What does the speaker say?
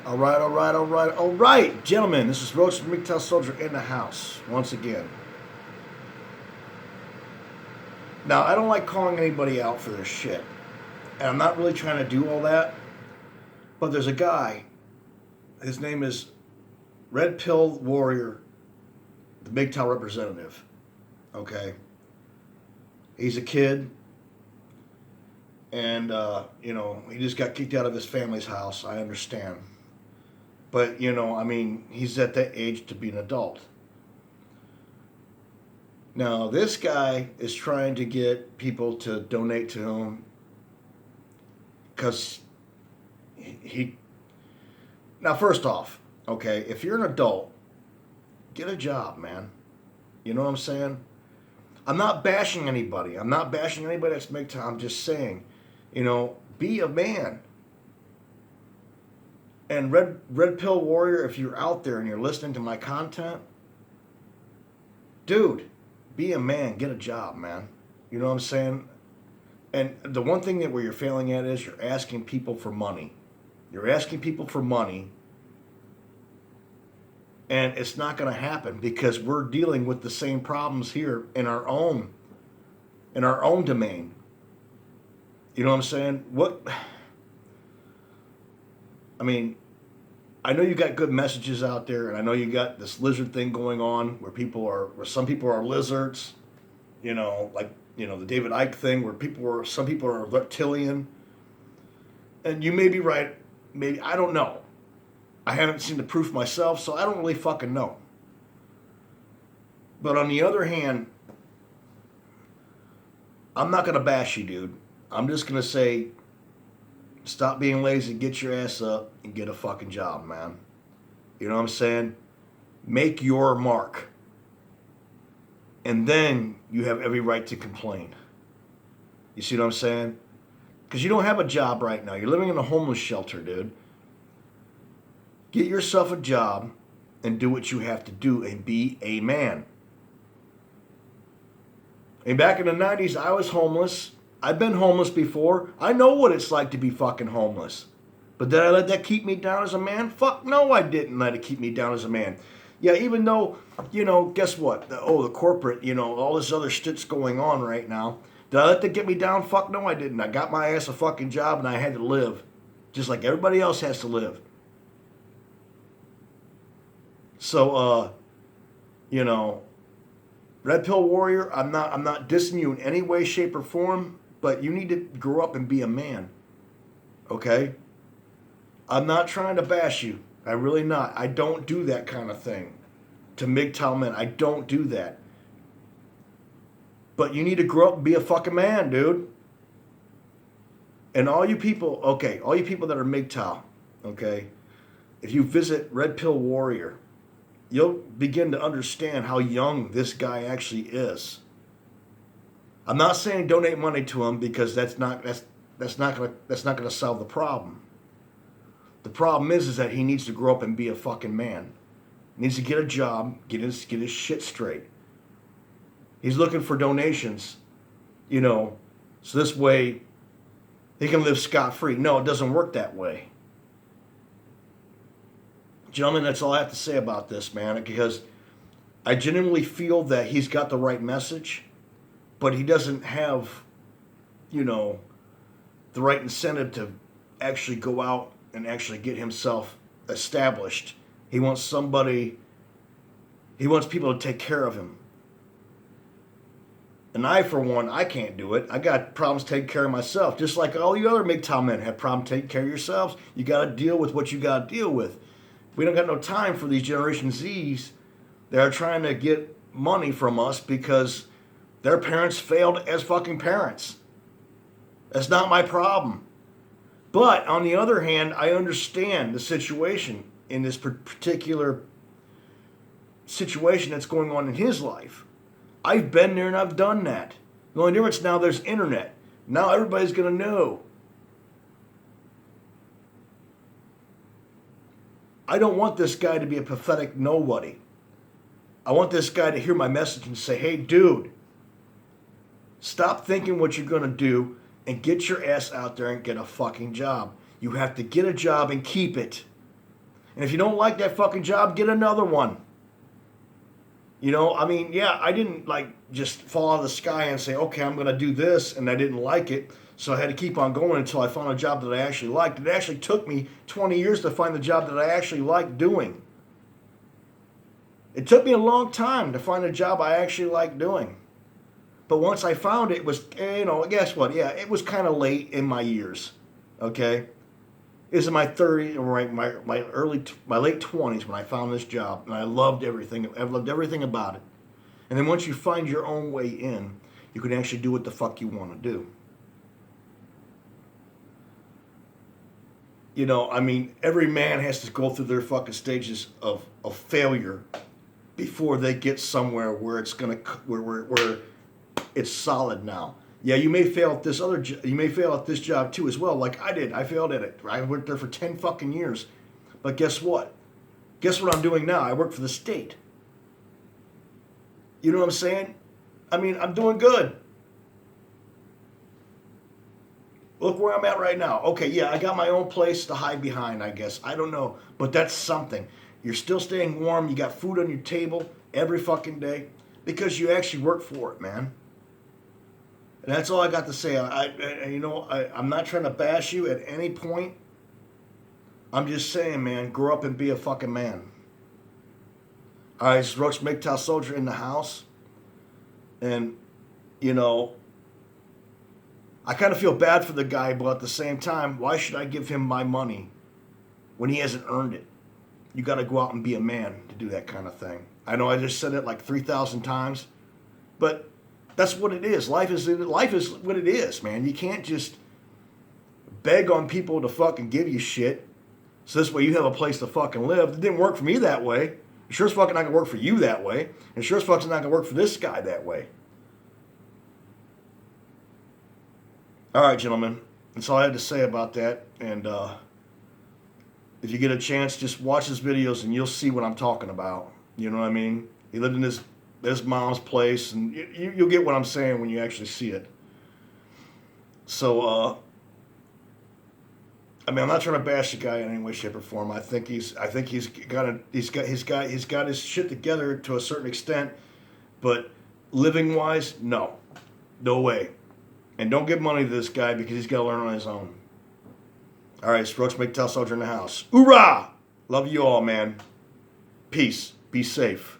All right, all right, all right, all right, gentlemen. This is Roach, the MGTOW soldier, in the house once again. Now, I don't like calling anybody out for their shit, and I'm not really trying to do all that. But there's a guy. His name is Red Pill Warrior, the MGTOW representative. Okay, he's a kid, and he just got kicked out of his family's house. I understand. But, he's at that age to be an adult. Now, this guy is trying to get people to donate to him because he. Now, first off, okay, if you're an adult, get a job, man. You know what I'm saying? I'm not bashing anybody. I'm not bashing anybody that's MGTOW. I'm just saying, be a man. And Red Pill Warrior, if you're out there and you're listening to my content, dude, be a man, get a job, man. You know what I'm saying? And the one thing that where you're failing at is you're asking people for money. You're asking people for money, and it's not going to happen because we're dealing with the same problems here in our own domain. You know what I'm saying? I know you got good messages out there, and I know you got this lizard thing going on where some people are lizards, the David Icke thing where some people are reptilian. And you may be right, maybe, I don't know. I haven't seen the proof myself, so I don't really fucking know. But on the other hand, I'm not going to bash you, dude. I'm just going to say, stop being lazy, get your ass up, and get a fucking job, man. You know what I'm saying? Make your mark. And then you have every right to complain. You see what I'm saying? Because you don't have a job right now. You're living in a homeless shelter, dude. Get yourself a job and do what you have to do and be a man. And back in the 90s, I was homeless. I've been homeless before. I know what it's like to be fucking homeless. But did I let that keep me down as a man? Fuck no, I didn't let it keep me down as a man. Yeah, even though, guess what? The corporate, all this other shit's going on right now. Did I let that get me down? Fuck no, I didn't. I got my ass a fucking job and I had to live. Just like everybody else has to live. So, Red Pill Warrior, I'm not dissing you in any way, shape, or form. But you need to grow up and be a man. Okay? I'm not trying to bash you. I really not. I don't do that kind of thing to MGTOW men. I don't do that. But you need to grow up and be a fucking man, dude. And all you people that are MGTOW, okay, if you visit Red Pill Warrior, you'll begin to understand how young this guy actually is. I'm not saying donate money to him because that's not gonna solve the problem. The problem is that he needs to grow up and be a fucking man. He needs to get a job, get his shit straight. He's looking for donations, so this way he can live scot-free. No, it doesn't work that way. Gentlemen, that's all I have to say about this, man, because I genuinely feel that he's got the right message. But he doesn't have, the right incentive to actually go out and actually get himself established. He wants people to take care of him. And I, for one, I can't do it. I got problems taking care of myself. Just like all you other MGTOW men have problems taking care of yourselves. You got to deal with what you got to deal with. We don't got no time for these Generation Zs that are trying to get money from us because their parents failed as fucking parents. That's not my problem. But on the other hand, I understand the situation in this particular situation that's going on in his life. I've been there and I've done that. The only difference now, there's internet. Now everybody's going to know. I don't want this guy to be a pathetic nobody. I want this guy to hear my message and say, hey, dude, stop thinking what you're going to do and get your ass out there and get a fucking job. You have to get a job and keep it. And if you don't like that fucking job, get another one. You know, I mean, yeah, I didn't like just fall out of the sky and say, okay, I'm going to do this, and I didn't like it. So I had to keep on going until I found a job that I actually liked. It actually took me 20 years to find the job that I actually liked doing. It took me a long time to find a job I actually liked doing. But once I found it, it was, you know, guess what? Yeah, it was kind of late in my years, okay? It was in my 30s, or my late 20s when I found this job, and I loved everything. I loved everything about it. And then once you find your own way in, you can actually do what the fuck you want to do. You know, I mean, every man has to go through their fucking stages of failure before they get somewhere where it's gonna where it's solid now. Yeah, you may fail at this you may fail at this job too as well, like I did. I failed at it. I worked there for 10 fucking years. But guess what? Guess what I'm doing now? I work for the state. You know what I'm saying? I mean, I'm doing good. Look where I'm at right now. Okay, yeah, I got my own place to hide behind, I guess. I don't know. But that's something. You're still staying warm. You got food on your table every fucking day because you actually work for it, man. And that's all I got to say. I'm not trying to bash you at any point. I'm just saying, man, grow up and be a fucking man. All right, it's Roach MGTOW Soldier in the house. And, you know, I kind of feel bad for the guy, but at the same time, why should I give him my money when he hasn't earned it? You got to go out and be a man to do that kind of thing. I know I just said it like 3,000 times, but that's what it is. Life is what it is, man. You can't just beg on people to fucking give you shit so this way you have a place to fucking live. It didn't work for me that way. It sure as fucking not going to work for you that way. And sure as fuck's not going to work for this guy that way. All right, gentlemen. That's all I had to say about that. And if you get a chance, just watch his videos and you'll see what I'm talking about. You know what I mean? He lived in his mom's place, and you'll get what I'm saying when you actually see it. So, I mean, I'm not trying to bash the guy in any way, shape, or form. I think he's got his shit together to a certain extent, but living wise, no way. And don't give money to this guy because he's got to learn on his own. All right, it's Roach MGTOW Soldier in the house. Hoorah! Love you all, man. Peace. Be safe.